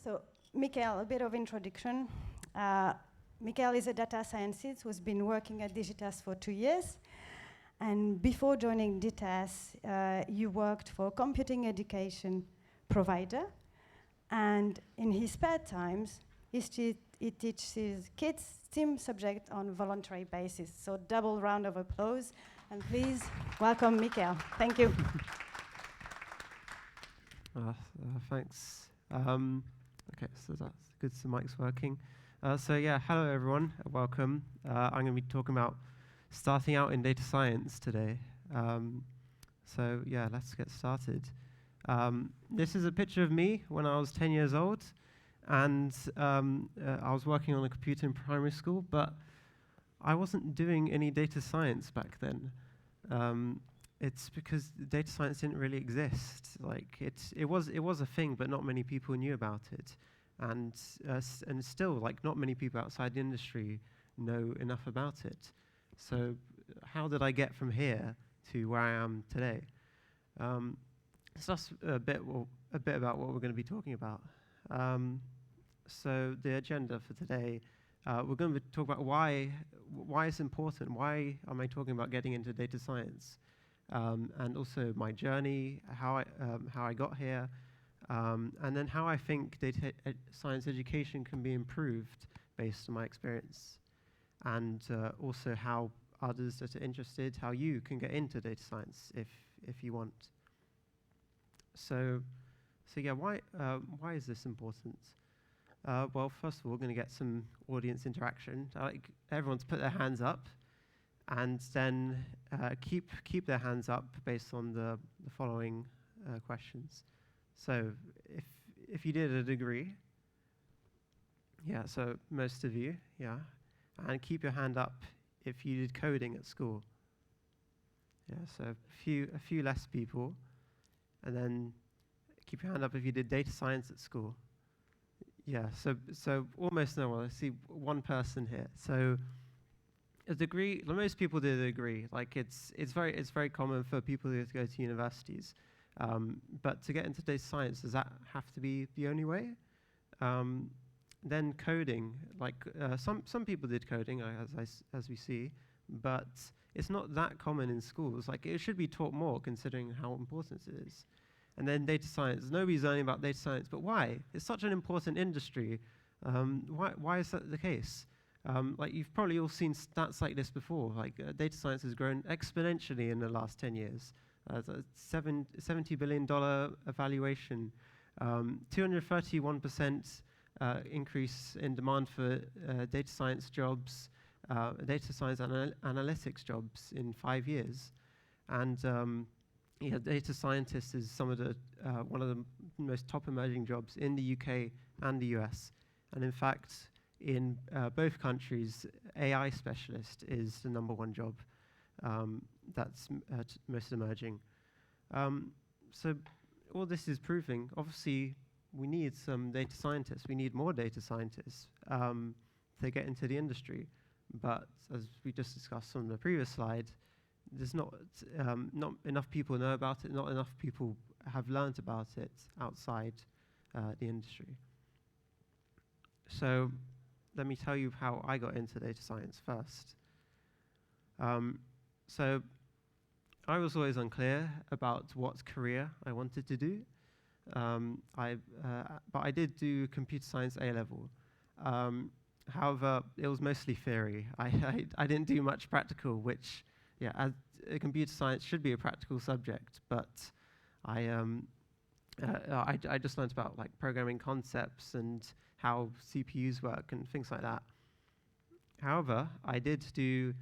So, Mikel, a bit of introduction. Mikel is a data scientist who's been working at Digitas for 2 years. And before joining Digitas, you worked for a computing education provider. And in his spare times, he teaches kids STEAM subjects on voluntary basis. So double round of applause. And please welcome Mikel. Thank you. Thanks. Okay, so that's good. So mic's working. So yeah, hello everyone. Welcome. I'm going to be talking about starting out in data science today. So yeah, let's get started. This is a picture of me when I was 10 years old, and I was working on a computer in primary school, but I wasn't doing any data science back then. It's because data science didn't really exist. Like it was a thing, but not many people knew about it, and still, like, not many people outside the industry know enough about it. So how did I get from here to where I am today? So that's a bit about what we're going to be talking about. So the agenda for today, we're going to talk about why it's important. Why am I talking about getting into data science? And also my journey, how I got here, and then how I think data science education can be improved based on my experience, and also how others that are interested, how you can get into data science if you want. So yeah, why is this important? Well, first of all, we're going to get some audience interaction. I'd like everyone to put their hands up, and then keep their hands up based on the following questions. So if you did a degree, yeah, so most of you, yeah, and keep your hand up if you did coding at school. Yeah, so a few less people, and then keep your hand up if you did data science at school. Yeah, so almost no one. I see one person here. So a degree, most people did a degree. Like it's very common for people to go to universities. But to get into data science, does that have to be the only way? Then coding, like some people did coding, as we see, but it's not that common in schools. Like it should be taught more, considering how important it is. And then data science. Nobody's learning about data science, but why? It's such an important industry. Why is that the case? Like you've probably all seen stats like this before. Like data science has grown exponentially in the last 10 years. $70 billion evaluation, 231% increase in demand for data science jobs, data science analytics jobs in 5 years. And yeah, data scientist is one of the most top emerging jobs in the UK and the US. And in fact, in both countries, AI specialist is the #1 job that's most emerging. So all this is proving, obviously, we need some data scientists. We need more data scientists to get into the industry. But as we just discussed on the previous slide, there's not enough people know about it, not enough people have learned about it outside the industry. So let me tell you how I got into data science first. So I was always unclear about what career I wanted to do. But I did do computer science A-level. However, it was mostly theory. I didn't do much practical, which, yeah, as computer science should be a practical subject, but I just learned about like programming concepts and how CPUs work and things like that. However, I did do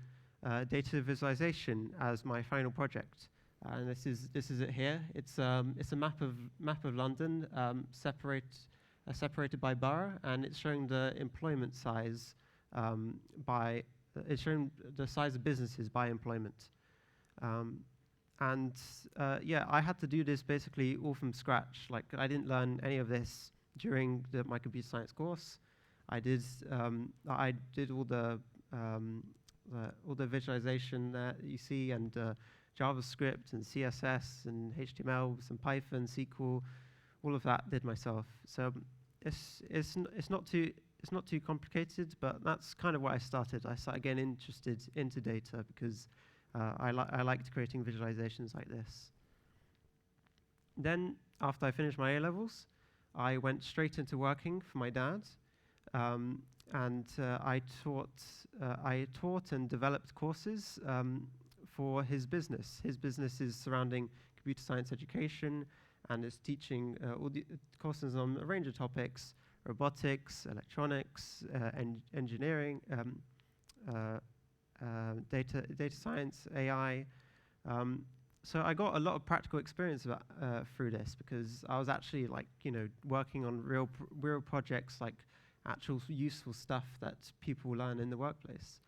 data visualization as my final project, and this is it here. It's a map of London, separated by borough, and it's showing the employment size it's showing the size of businesses by employment. Yeah, I had to do this basically all from scratch. Like I didn't learn any of this during my computer science course. I did all the visualization that you see, and JavaScript and CSS and HTML, some Python, SQL, all of that did myself. So it's not too complicated, but that's kind of why I started. I started getting interested into data because I liked creating visualizations like this. Then, after I finished my A-levels, I went straight into working for my dad, and I taught and developed courses for his business. His business is surrounding computer science education, and is teaching all the courses on a range of topics: robotics, electronics, engineering, data science, AI. So I got a lot of practical experience through this, because I was actually working on real projects, like actual useful stuff that people learn in the workplace.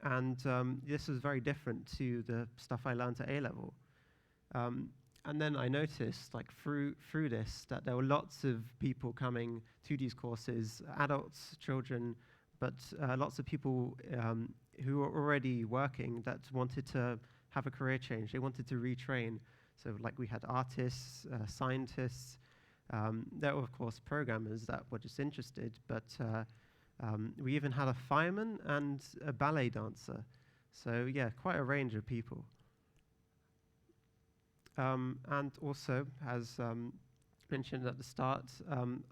This was very different to the stuff I learned at A-level. And then I noticed, through this, that there were lots of people coming to these courses, adults, children, but lots of people who were already working that wanted to have a career change. They wanted to retrain. So we had artists, scientists. There were, of course, programmers that were just interested, but we even had a fireman and a ballet dancer. So yeah, quite a range of people. And also, as mentioned at the start,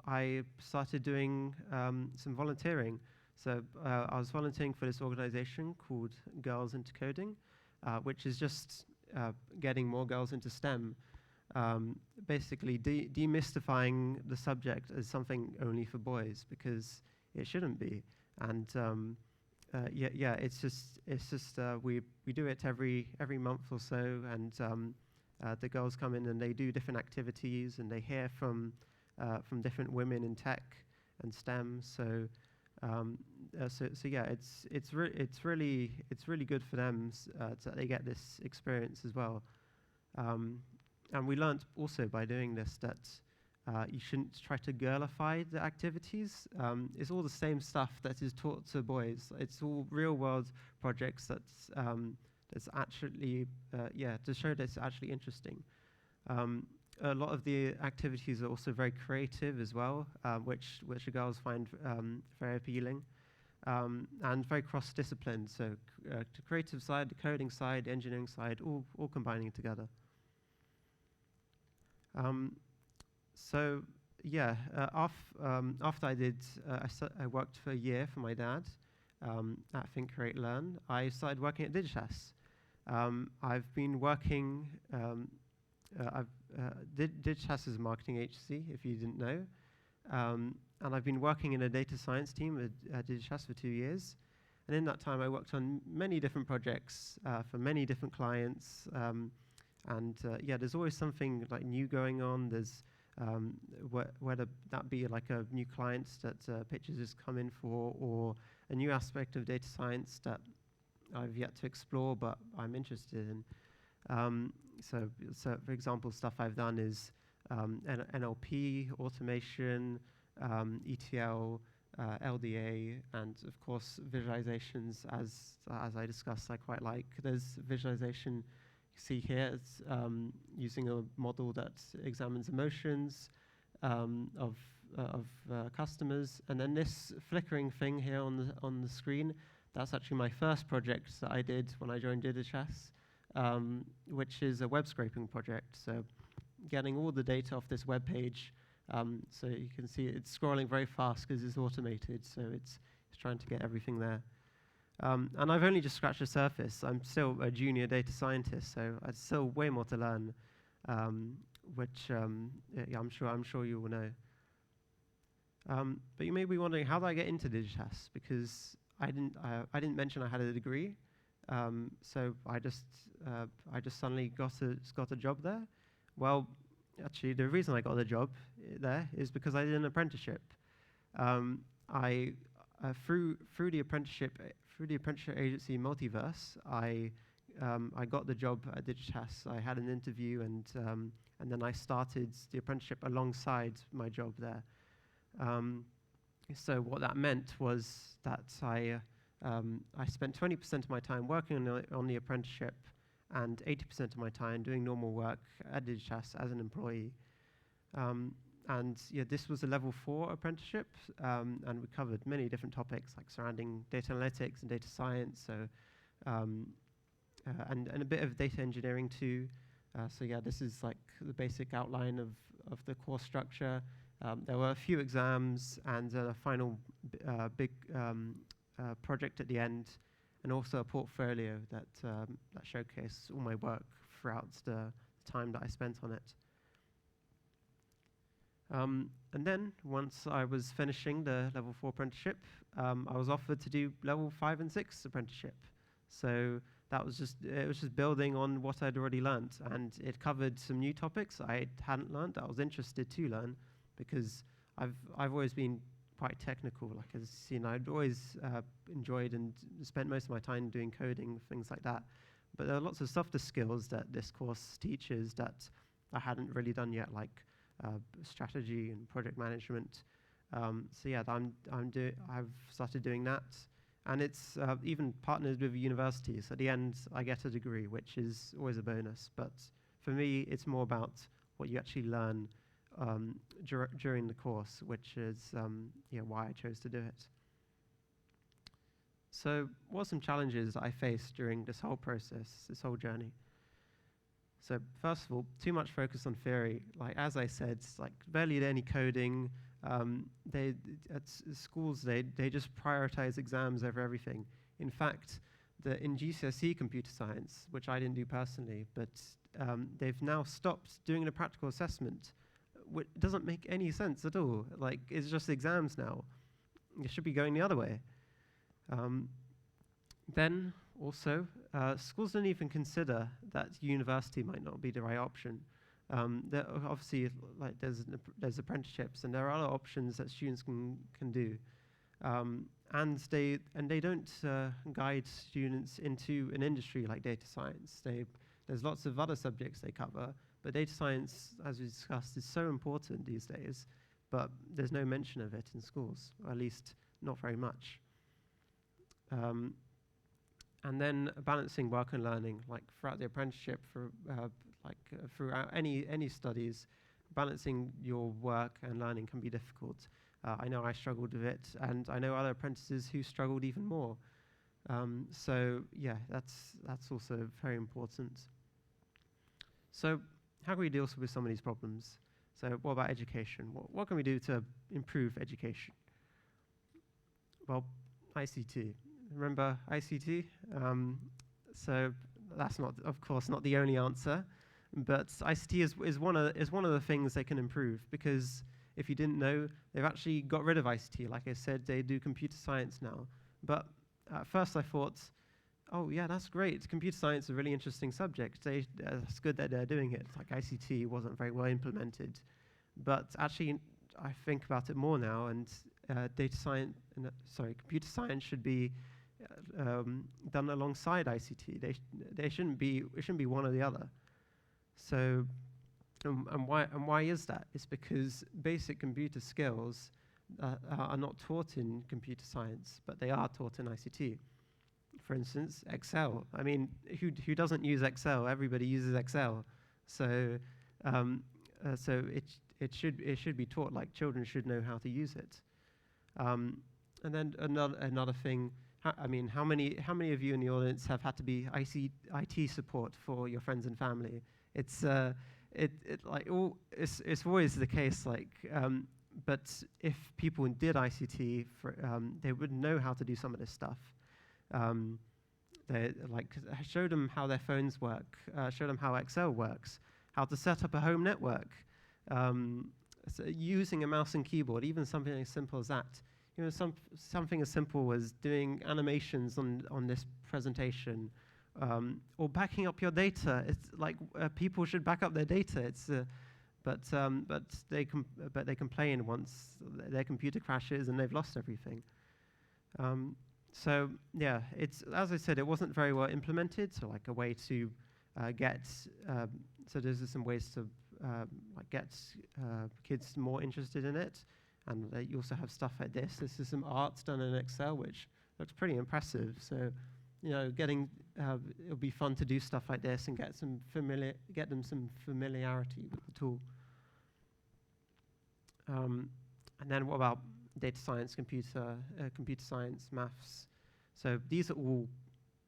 I started doing some volunteering. So I was volunteering for this organization called Girls into Coding, which is just getting more girls into STEM. Basically demystifying the subject as something only for boys, because it shouldn't be. And it's just we do it every month or so, and the girls come in and they do different activities, and they hear from different women in tech and STEM. So yeah, it's really good for them that they get this experience as well. And we learned also by doing this that you shouldn't try to girlify the activities. It's all the same stuff that is taught to boys. It's all real-world projects that's actually, to show that it's actually interesting. A lot of the activities are also very creative as well, which the girls find very appealing, and very cross-disciplined. So the creative side, the coding side, the engineering side, all combining together. So yeah, after I worked for a year for my dad at Think, Create, Learn. I started working at Digitas. I've been working. Digitas is a marketing agency, if you didn't know, and I've been working in a data science team at Digitas for 2 years. And in that time, I worked on many different projects for many different clients. There's always something new going on. There's whether that be a new client that pitches has come in for, or a new aspect of data science that I've yet to explore, but I'm interested in. So for example, stuff I've done is NLP, automation, ETL, LDA, and of course visualizations. As I discussed, I quite like. There's visualization. See here, it's using a model that examines emotions of customers, and then this flickering thing here on the screen. That's actually my first project that I did when I joined Digitas, which is a web scraping project. So getting all the data off this web page, so you can see it's scrolling very fast because it's automated. So it's trying to get everything there. And I've only just scratched the surface. I'm still a junior data scientist, so there's still way more to learn, which I'm sure you will know. But you may be wondering, how did I get into Digitas? Because I didn't mention I had a degree, so I just suddenly got a job there. Well, actually, the reason I got the job there is because I did an apprenticeship. Through the apprenticeship agency Multiverse, I got the job at Digitas. I had an interview, and then I started the apprenticeship alongside my job there. So what that meant was that I spent 20% of my time working on the apprenticeship, and 80% of my time doing normal work at Digitas as an employee. and yeah, this was a level 4 apprenticeship, and we covered many different topics like surrounding data analytics and data science, so and a bit of data engineering too. So yeah, this is like the basic outline of the course structure. There were a few exams and a final big project at the end, and also a portfolio that showcased all my work throughout the time that I spent on it. And then, once I was finishing the level 4 apprenticeship, I was offered to do level 5 and 6 apprenticeship. So it was just building on what I'd already learned, and it covered some new topics I hadn't learned that I was interested to learn, because I've always been quite technical. Like, as you know, I'd always enjoyed and spent most of my time doing coding, things like that. But there are lots of softer skills that this course teaches that I hadn't really done yet, like strategy and project management. So yeah, I've started doing that, and it's even partnered with universities. At the end, I get a degree, which is always a bonus. But for me, it's more about what you actually learn during the course, which is why I chose to do it. So, what are some challenges I faced during this whole process, this whole journey? So first of all, too much focus on theory. Like, as I said, it's like barely any coding. At schools, they just prioritize exams over everything. In fact, in GCSE computer science, which I didn't do personally, but they've now stopped doing the practical assessment, which doesn't make any sense at all. Like, it's just exams now. It should be going the other way. Then also, schools don't even consider that university might not be the right option. Obviously, like there's apprenticeships, and there are other options that students can do, and they don't guide students into an industry like data science. There's lots of other subjects they cover, but data science, as we discussed, is so important these days. But there's no mention of it in schools, or at least not very much. And then balancing work and learning, like throughout the apprenticeship, throughout any studies, balancing your work and learning can be difficult. I know I struggled with it, and I know other apprentices who struggled even more. So yeah, that's also very important. So how can we deal with some of these problems? So what about education? What can we do to improve education? Well, ICT. Remember ICT? So that's not, of course, not the only answer, but ICT is one of the things they can improve, because if you didn't know, they've actually got rid of ICT. Like I said, they do computer science now. But at first I thought, oh yeah, that's great. Computer science is a really interesting subject. It's good that they're doing it. Like, ICT wasn't very well implemented. But actually, I think about it more now, and computer science should be done alongside ICT. It shouldn't be one or the other. So, and why is that? It's because basic computer skills are not taught in computer science, but they are taught in ICT. For instance, Excel. I mean, who doesn't use Excel? Everybody uses Excel. So, it should be taught. Like, children should know how to use it. And then another thing. How many of you in the audience have had to be IT support for your friends and family? It's always the case. But if people did ICT, they would know how to do some of this stuff. Show them how their phones work. Show them how Excel works. How to set up a home network. So using a mouse and keyboard, even something as simple as that. You know, something as simple as doing animations on this presentation, or backing up your data. It's like people should back up their data. But they complain once their computer crashes and they've lost everything. So yeah, as I said, it wasn't very well implemented. So like a way to so there's some ways to get kids more interested in it. And you also have stuff like this. This is some art done in Excel, which looks pretty impressive. So, you know, it'll be fun to do stuff like this and get them some familiarity with the tool. And then what about data science, computer science, maths? So these are all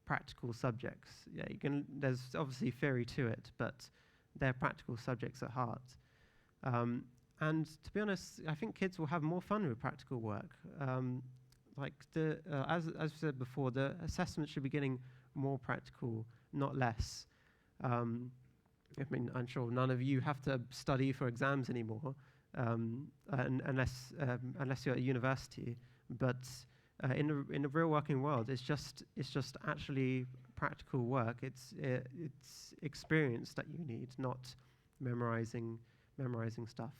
practical subjects. Yeah, there's obviously theory to it, but they're practical subjects at heart. And to be honest, I think kids will have more fun with practical work. As we said before, the assessment should be getting more practical, not less. I mean, I'm sure none of you have to study for exams anymore, unless you're at university. But in the real working world, it's just actually practical work. It's experience that you need, not memorizing stuff.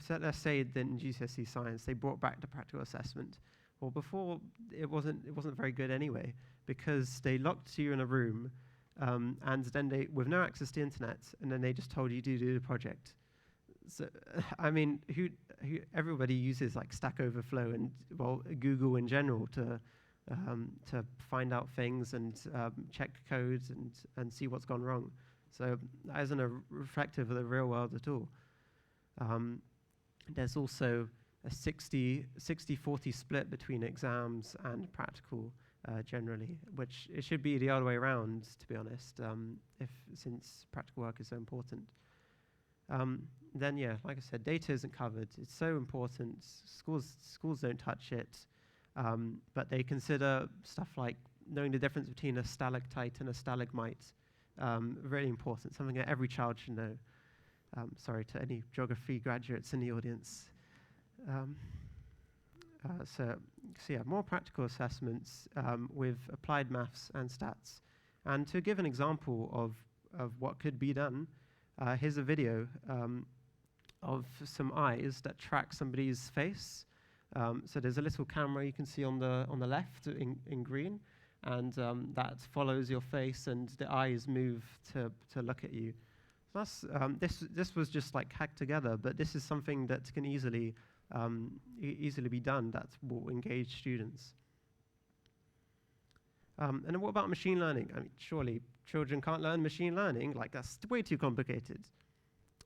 So let's say that in GCSE science they brought back the practical assessment. Well, before it wasn't very good anyway, because they locked you in a room, and then they, with no access to internet, and then they just told you to do the project. So I mean, everybody uses like Stack Overflow and Google in general to find out things and check codes and see what's gone wrong. So that isn't a reflective of the real world at all. There's also a 60-40 split between exams and practical generally, which it should be the other way around, to be honest, since practical work is so important. Then yeah, like I said, data isn't covered. It's so important. Schools don't touch it, but they consider stuff like knowing the difference between a stalactite and a stalagmite really important, something that every child should know. Sorry to any geography graduates in the audience. So yeah, more practical assessments with applied maths and stats. And to give an example of what could be done, here's a video of some eyes that track somebody's face. So there's a little camera you can see on the left in green, and that follows your face, and the eyes move to look at you. So that's this was just like hacked together, but this is something that can easily be done that will engage students. And then what about machine learning? I mean, surely children can't learn machine learning. Like, that's way too complicated.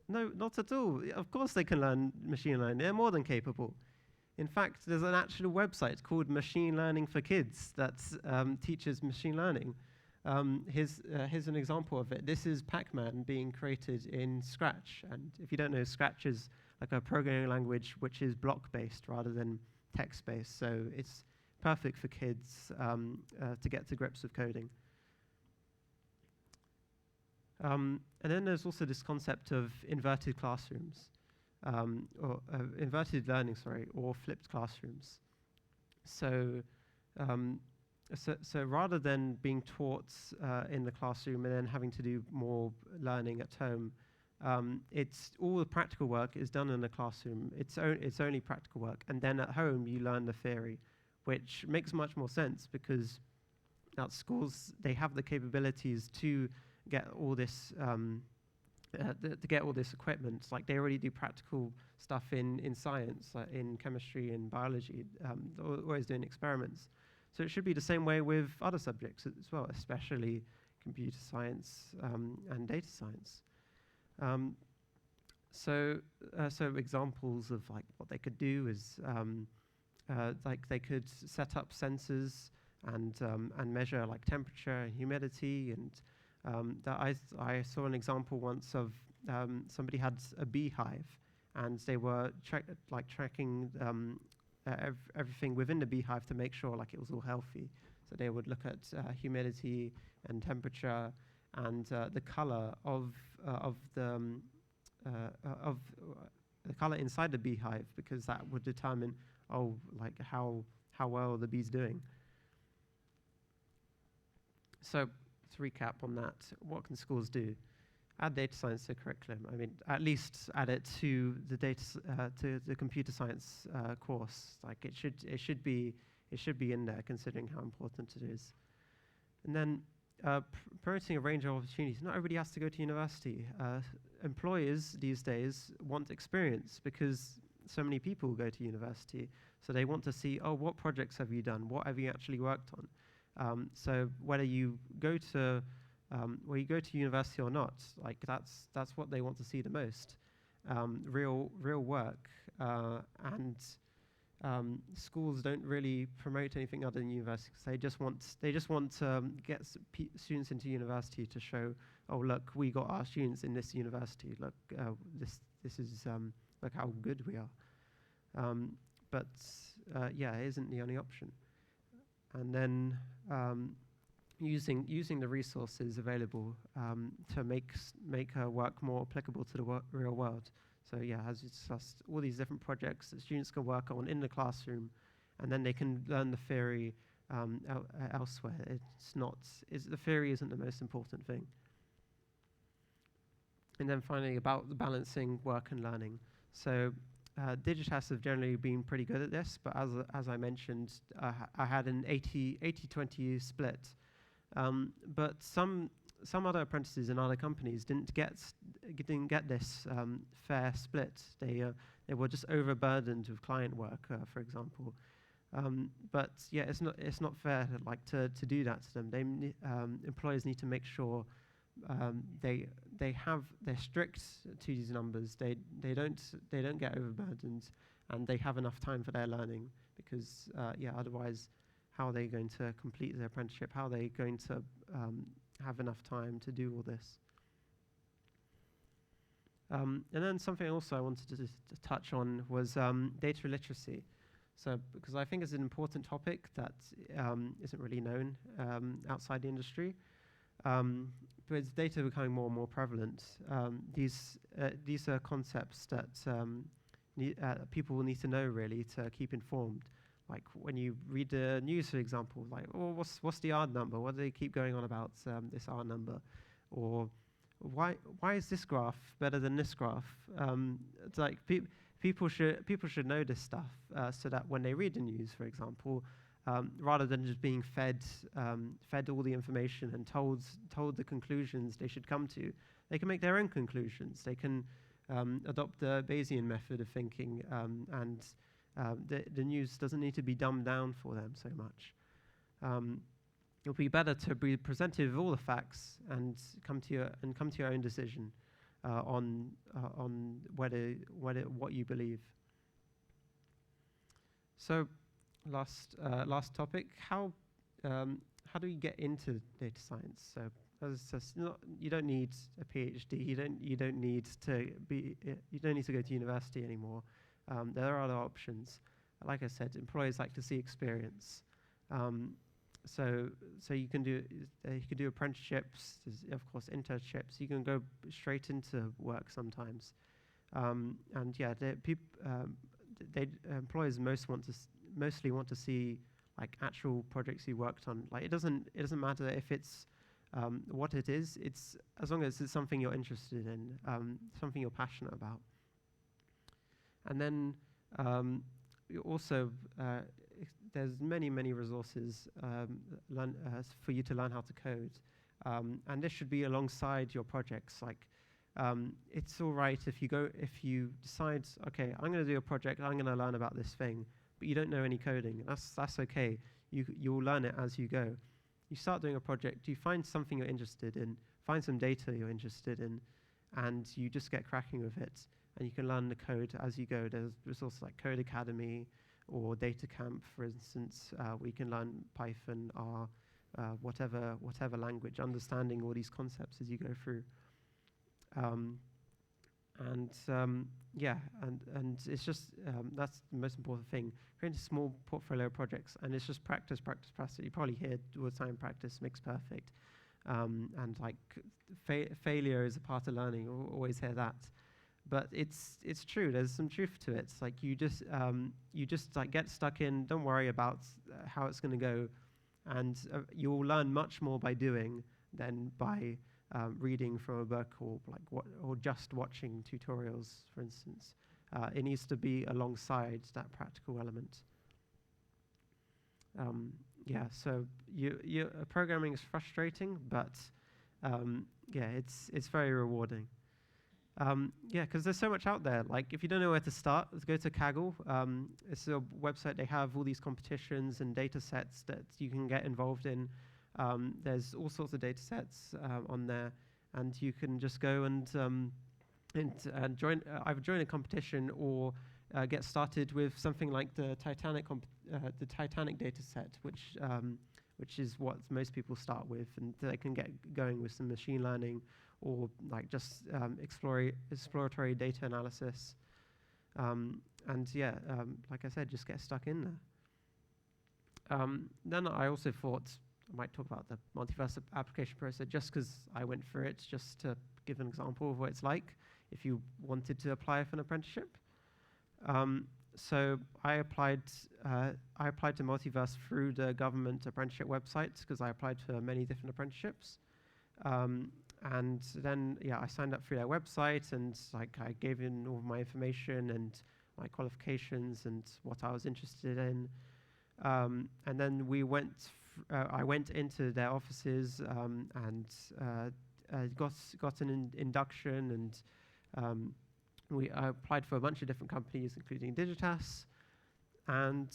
No, not at all. Of course they can learn machine learning. They're more than capable. In fact, there's an actual website called Machine Learning for Kids that teaches machine learning. Here's an example of it. This is Pac-Man being created in Scratch. And if you don't know, Scratch is like a programming language which is block-based rather than text-based. So it's perfect for kids to get to grips with coding. And then there's also this concept of inverted classrooms, or inverted learning, or flipped classrooms. So rather than being taught in the classroom and then having to do more learning at home, it's all the practical work is done in the classroom. It's only practical work, and then at home you learn the theory, which makes much more sense because at schools they have the capabilities to get all this equipment. Like, they already do practical stuff in science, in chemistry and biology, always doing experiments. So it should be the same way with other subjects as well, especially computer science and data science. So examples of like what they could do is like they could set up sensors and measure like temperature and humidity. And I saw an example once of somebody had a beehive, and they were tracking everything within the beehive to make sure like it was all healthy. So they would look at humidity and temperature and the color of the color inside the beehive, because that would determine how well the bee's doing. So to recap on that, what can schools do? Add data science to curriculum. I mean, at least add it to the to the computer science course. Like, it should be in there, considering how important it is. And then promoting a range of opportunities. Not everybody has to go to university. Employers these days want experience because so many people go to university. So they want to see, what projects have you done? What have you actually worked on? So whether you go to whether you go to university or not, like that's what they want to see the most. Real work, and schools don't really promote anything other than university, 'cause they just want to get students into university to show, oh look, we got our students in this university. Look, this is look how good we are. But yeah, it isn't the only option. And then using the resources available to make her work more applicable to the real world. So yeah, as you discussed, all these different projects that students can work on in the classroom, and then they can learn the theory elsewhere. The theory isn't the most important thing. And then finally, about the balancing work and learning. So Digitas have generally been pretty good at this, but as I mentioned, I had an 80-20 split. But some other apprentices in other companies didn't get this fair split. They were just overburdened with client work, for example. But yeah, it's not fair to do that to them. Employers need to make sure they're strict to these numbers. They don't get overburdened, and they have enough time for their learning, because otherwise, how are they going to complete their apprenticeship? How are they going to have enough time to do all this? And then something also I wanted to touch on was data literacy. So, because I think it's an important topic that isn't really known outside the industry. But with data becoming more and more prevalent, these are concepts that people will need to know, really, to keep informed. Like when you read the news, for example, like, oh, what's the R number? What do they keep going on about this R number? Or why is this graph better than this graph? It's like people should know this stuff so that when they read the news, for example, rather than just being fed all the information and told the conclusions they should come to, they can make their own conclusions. They can adopt the Bayesian method of thinking, and the news doesn't need to be dumbed down for them so much. It'll be better to be presented with all the facts and come to your own decision on what you believe. So, last topic: how do we get into data science? So, you don't need a PhD. You don't need to go to university anymore. There are other options. Like I said, employers like to see experience. So you can do apprenticeships. There's, of course, internships. You can go straight into work sometimes. And yeah, employers mostly want to see like actual projects you worked on. Like it doesn't matter if it's what it is. It's as long as it's something you're interested in, something you're passionate about. And then also there's many resources for you to learn how to code, and this should be alongside your projects. Like it's all right if you decide, okay, I'm going to do a project, I'm going to learn about this thing, but you don't know any coding. That's okay. You'll learn it as you go. You start doing a project, you find something you're interested in, find some data you're interested in, and you just get cracking with it. And you can learn the code as you go. There's resources like Code Academy or Data Camp, for instance, where you can learn Python, R, whatever language, understanding all these concepts as you go through. And it's just that's the most important thing. Create a small portfolio of projects, and it's just practice. You probably hear all the time, practice makes perfect. And like failure is a part of learning. You'll always hear that. But it's true. There's some truth to it. It's like you just like get stuck in. Don't worry about how it's going to go, and you'll learn much more by doing than by reading from a book or just watching tutorials, for instance. It needs to be alongside that practical element. So programming is frustrating, but it's very rewarding. Because there's so much out there. Like, if you don't know where to start, let's go to Kaggle. It's a website. They have all these competitions and data sets that you can get involved in. There's all sorts of data sets on there, and you can just go and join, either join a competition or get started with something like the Titanic data set, which is what most people start with, and they can get going with some machine learning or like just exploratory data analysis. Like I said, just get stuck in there. Then I also thought I might talk about the multiverse application process just because I went through it, just to give an example of what it's like if you wanted to apply for an apprenticeship. So I applied to Multiverse through the government apprenticeship website because I applied for many different apprenticeships. And then, I signed up through their website, and like I gave in all of my information and my qualifications and what I was interested in. And then I went into their offices and got an induction, and I applied for a bunch of different companies, including Digitas, and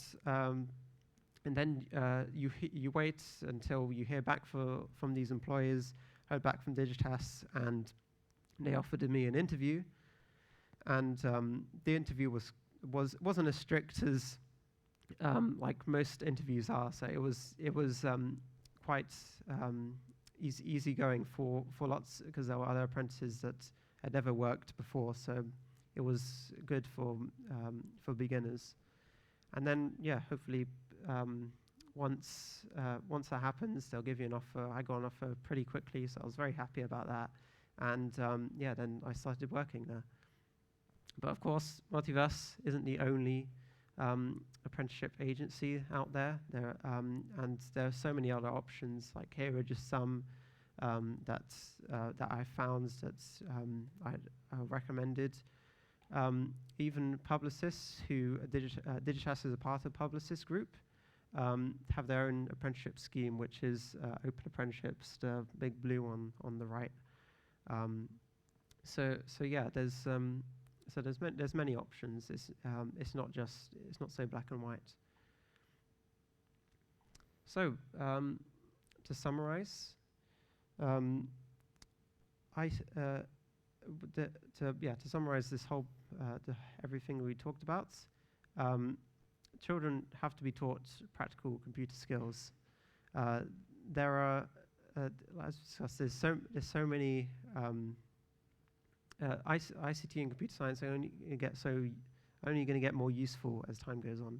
then you wait until you hear back from these employers. Heard back from Digitas, and they offered me an interview, and the interview wasn't as strict as like most interviews are. So it was quite easy going for lots, because there were other apprentices that had never worked before. So it was good for beginners. And then hopefully once that happens, they'll give you an offer. I got an offer pretty quickly, so I was very happy about that. And then I started working there. But of course, Multiverse isn't the only apprenticeship agency out there. And there are so many other options. Like here are just some that I found that I recommended. Even Publicists, who Digitas is a part of Publicis Group, have their own apprenticeship scheme, which is Open Apprenticeships, the big blue one on the right. There's many options. It's not so black and white. So to summarize, to summarize this whole everything we talked about. Children have to be taught practical computer skills. There are, as discussed, there's so many ICT and computer science are only going to get more useful as time goes on.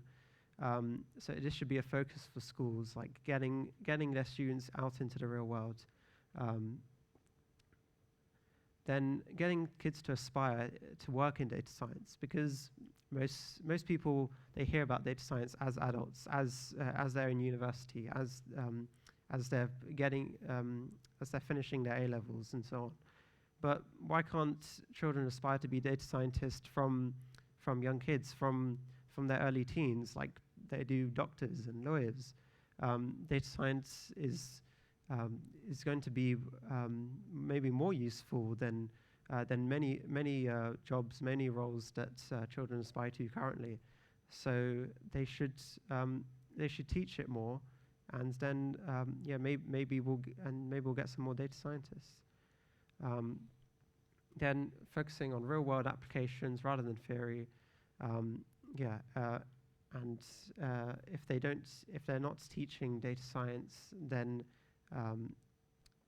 So this should be a focus for schools, like getting their students out into the real world. Then getting kids to aspire to work in data science, because most people, they hear about data science as adults, as they're in university, as they're finishing their A levels and so on. But why can't children aspire to be data scientists from young kids, from their early teens, like they do doctors and lawyers? Data science is going to be maybe more useful than many jobs, many roles that children aspire to currently. So they should teach it more, and then maybe we'll get some more data scientists. Then focusing on real world applications rather than theory. And if they're not teaching data science, then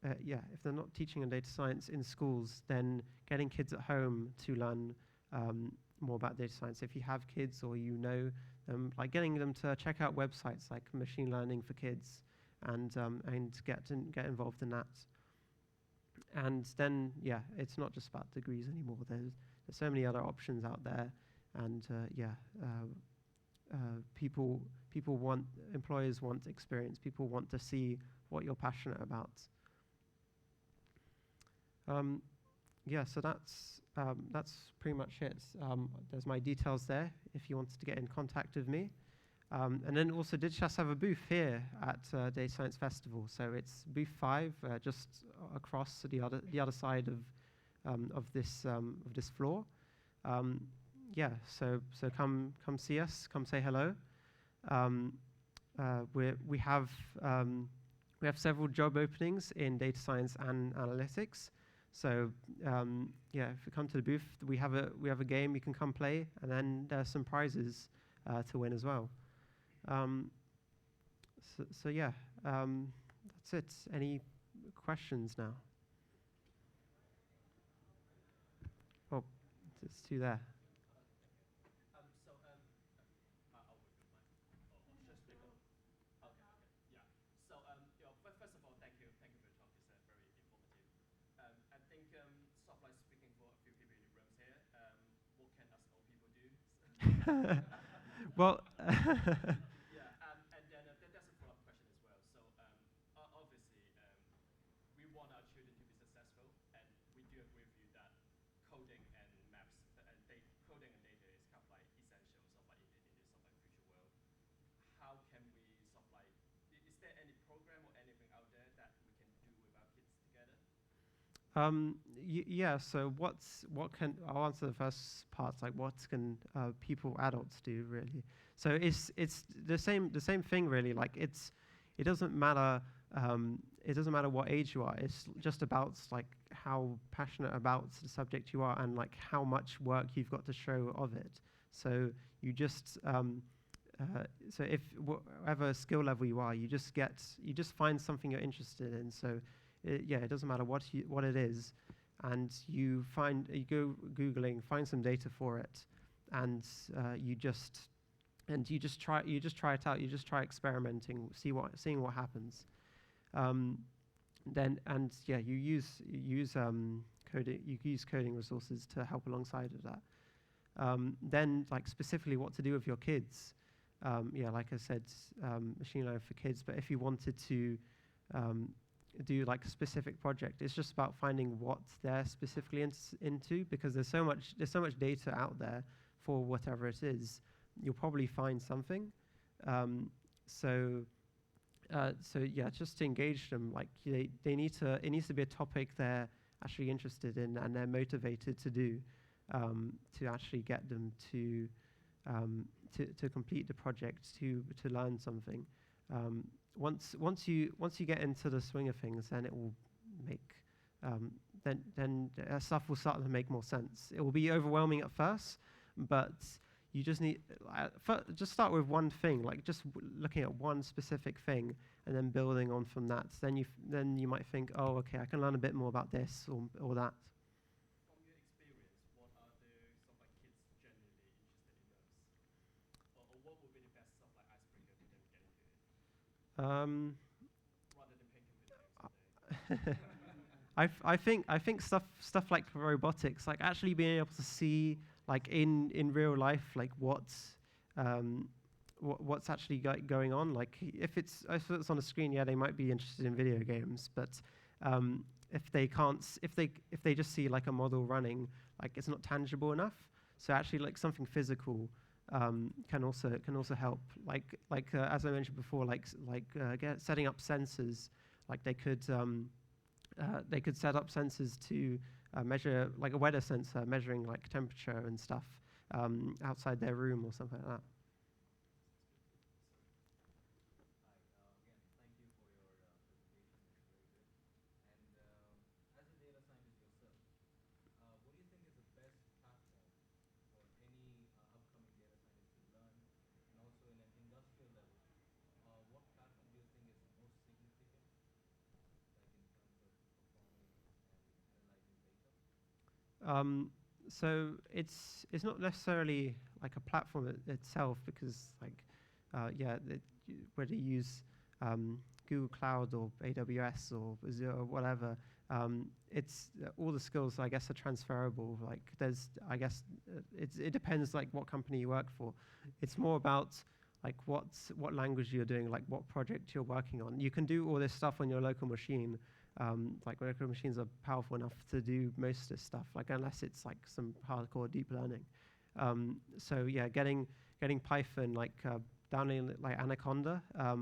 if they're not teaching on data science in schools, then getting kids at home to learn more about data science. If you have kids or you know them, like getting them to check out websites like Machine Learning for Kids, and get involved in that. And then it's not just about degrees anymore. There's so many other options out there, and employers want experience. People want to see what you're passionate about. So that's pretty much it. There's my details there if you wanted to get in contact with me. And then also Digitas have a booth here at Data Science Festival. So it's booth 5, just across the other side of this floor. So come see us, come say hello. we have several job openings in data science and analytics. So yeah, if you come to the booth, we have a game you can come play, and then there's some prizes to win as well. So yeah, that's it. Any questions now? Oh, there's two there. First of all, thank you for your talk. It's very informative. I think stuff like speaking for a few people in the rooms here. What can us old people do? Well, Yeah, and then that's a follow-up question as well. So obviously, we want our children to be successful, and we do agree with you that coding and maps and coding and data is kind of like essential, sort of like in this sort of like future world. How can we sort of like? Is there any program or anything out there that we can do with our kids together? yeah. So I'll answer the first part. Like, what can people, adults, do really? So it's the same thing really. Like it doesn't matter. It doesn't matter what age you are. It's just about like how passionate about the subject you are and like how much work you've got to show of it. So you just so if whatever skill level you are, you just find something you're interested in. So yeah, it doesn't matter what it is, and you go googling, find some data for it, and you just try it out. You just try experimenting, seeing what happens. Then and yeah, you use coding resources to help alongside of that. Then like specifically what to do with your kids. Yeah, like I said, machine learning for kids. But if you wanted to do like a specific project, it's just about finding what they're specifically into, because there's so much data out there for whatever it is. You'll probably find something. So yeah, just to engage them, like it needs to be a topic they're actually interested in and they're motivated to do, to actually get them to complete the project, to learn something. Once you get into the swing of things, then it will make then stuff will start to make more sense. It will be overwhelming at first, but you just need just start with one thing, like just looking at one specific thing, and then building on from that. Then you might think, oh, okay, I can learn a bit more about this or that. From your experience, what are the sort of like kids generally interested in most, or what would be the best sort of like icebreaker for them to get into it, rather than playing computer games all day? I think stuff like robotics, like actually being able to see like in real life, like what's actually going on. Like if it's on a screen, yeah, they might be interested in video games, but if they just see like a model running, like it's not tangible enough. So actually, like something physical can also help. Like as I mentioned before, setting up sensors. Like they could set up sensors to measure, like a weather sensor measuring like temperature and stuff outside their room or something like that. So it's not necessarily like a platform itself, because like whether you use Google Cloud or AWS or Azure or whatever, it's all the skills I guess are transferable. Like it depends like what company you work for. It's more about like what language you're doing, like what project you're working on. You can do all this stuff on your local machine. Like local machines are powerful enough to do most of this stuff, like unless it's like some hardcore deep learning. So yeah, getting Python, like downloading like Anaconda,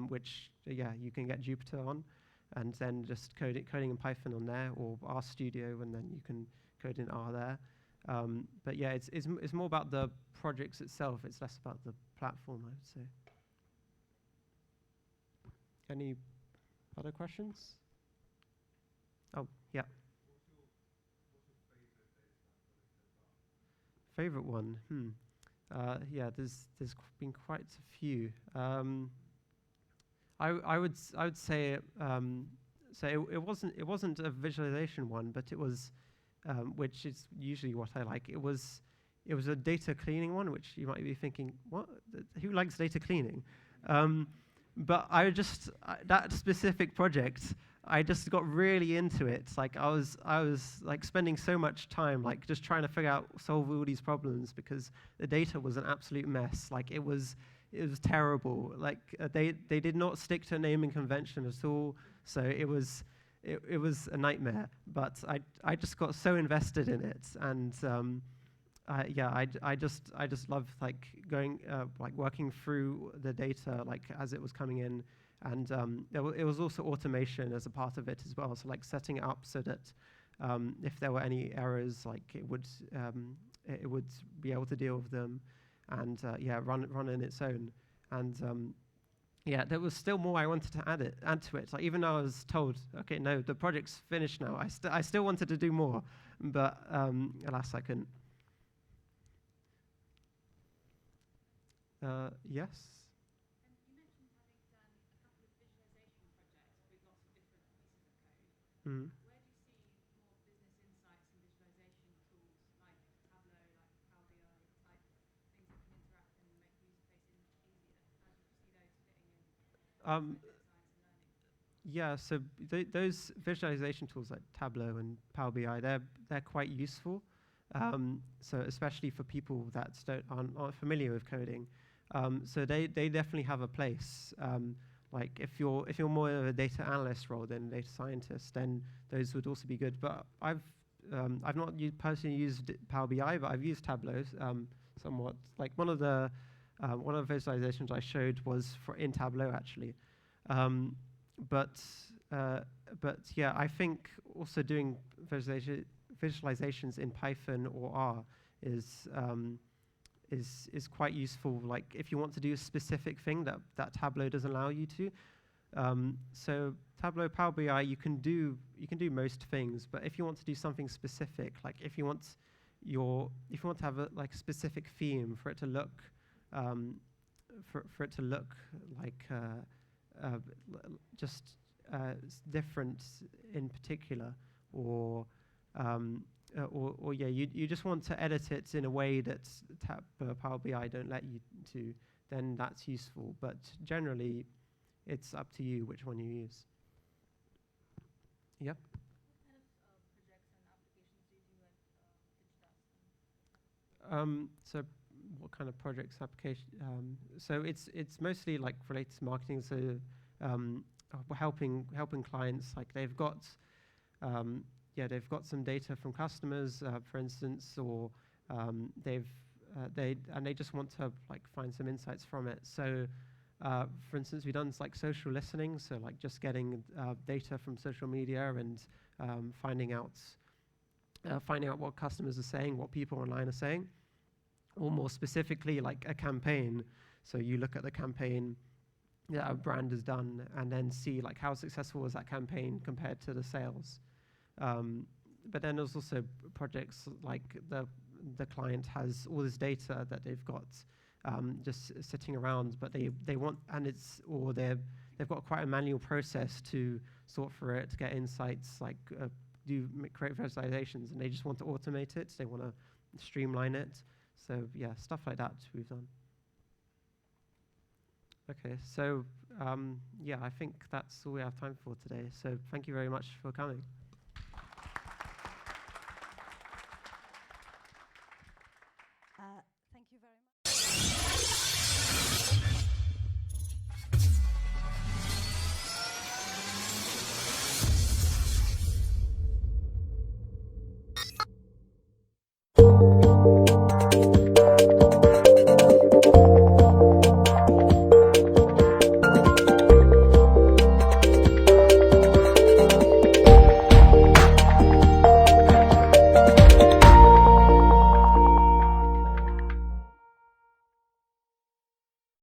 which yeah you can get Jupyter on, and then just coding in Python on there, or RStudio, and then you can code in R there. But yeah, it's more about the projects itself. It's less about the platform, I would say. Any Other questions? Oh, yeah. Favorite one? Yeah, there's been quite a few. I would say it wasn't a visualization one, but it was which is usually what I like. It was a data cleaning one, which you might be thinking, what? Who likes data cleaning? But that specific project, I just got really into it. Like I was like spending so much time like just trying to solve all these problems because the data was an absolute mess. Like it was terrible. Like they did not stick to a naming convention at all. So it was a nightmare. But I just got so invested in it, and I just love like going like working through the data like as it was coming in, and it was also automation as a part of it as well. So like setting it up so that if there were any errors, like it would be able to deal with them, and run in its own. And there was still more I wanted to add to it. Like even though I was told, okay, no, the project's finished now, I still wanted to do more, but alas, I couldn't. Yes. And you mentioned having done a couple of visualization projects with lots of different pieces of code. Mm. Where do you see more business insights and visualization tools like Tableau, like Power BI type things that can interact and make user-facing much easier? How do you see those fitting in Um, data science and learning? Yeah, so those visualization tools like Tableau and Power BI, they're quite useful. So especially for people that aren't familiar with coding, so they definitely have a place. Like if you're more of a data analyst role than a data scientist, then those would also be good. But I've not personally used Power BI, but I've used Tableau somewhat. Like one of the visualizations I showed was in Tableau actually. But yeah, I think also doing visualizations in Python or R is quite useful. Like if you want to do a specific thing that Tableau doesn't allow you to. So Tableau, Power BI, you can do most things. But if you want to do something specific, like if you want to have a like specific theme for it to look like just different in particular, or you just want to edit it in a way that Power BI don't let you to, then that's useful. But generally, it's up to you which one you use. Yep. What kind of projects and applications do you do at Digitas? So what kind of projects application? So it's mostly like related to marketing. So helping clients, like they've got some data from customers, for instance, or they just want to like find some insights from it. So for instance, we've done like social listening, so like just getting data from social media and finding out what customers are saying, what people online are saying, or more specifically like a campaign. So you look at the campaign that a brand has done and then see like how successful was that campaign compared to the sales. But then there's also projects like the client has all this data that they've got just sitting around, but they want, and they've got quite a manual process to sort through it, to get insights, like create visualizations, and they just want to automate it. They want to streamline it. So yeah, stuff like that we've done. Okay, so I think that's all we have time for today. So thank you very much for coming.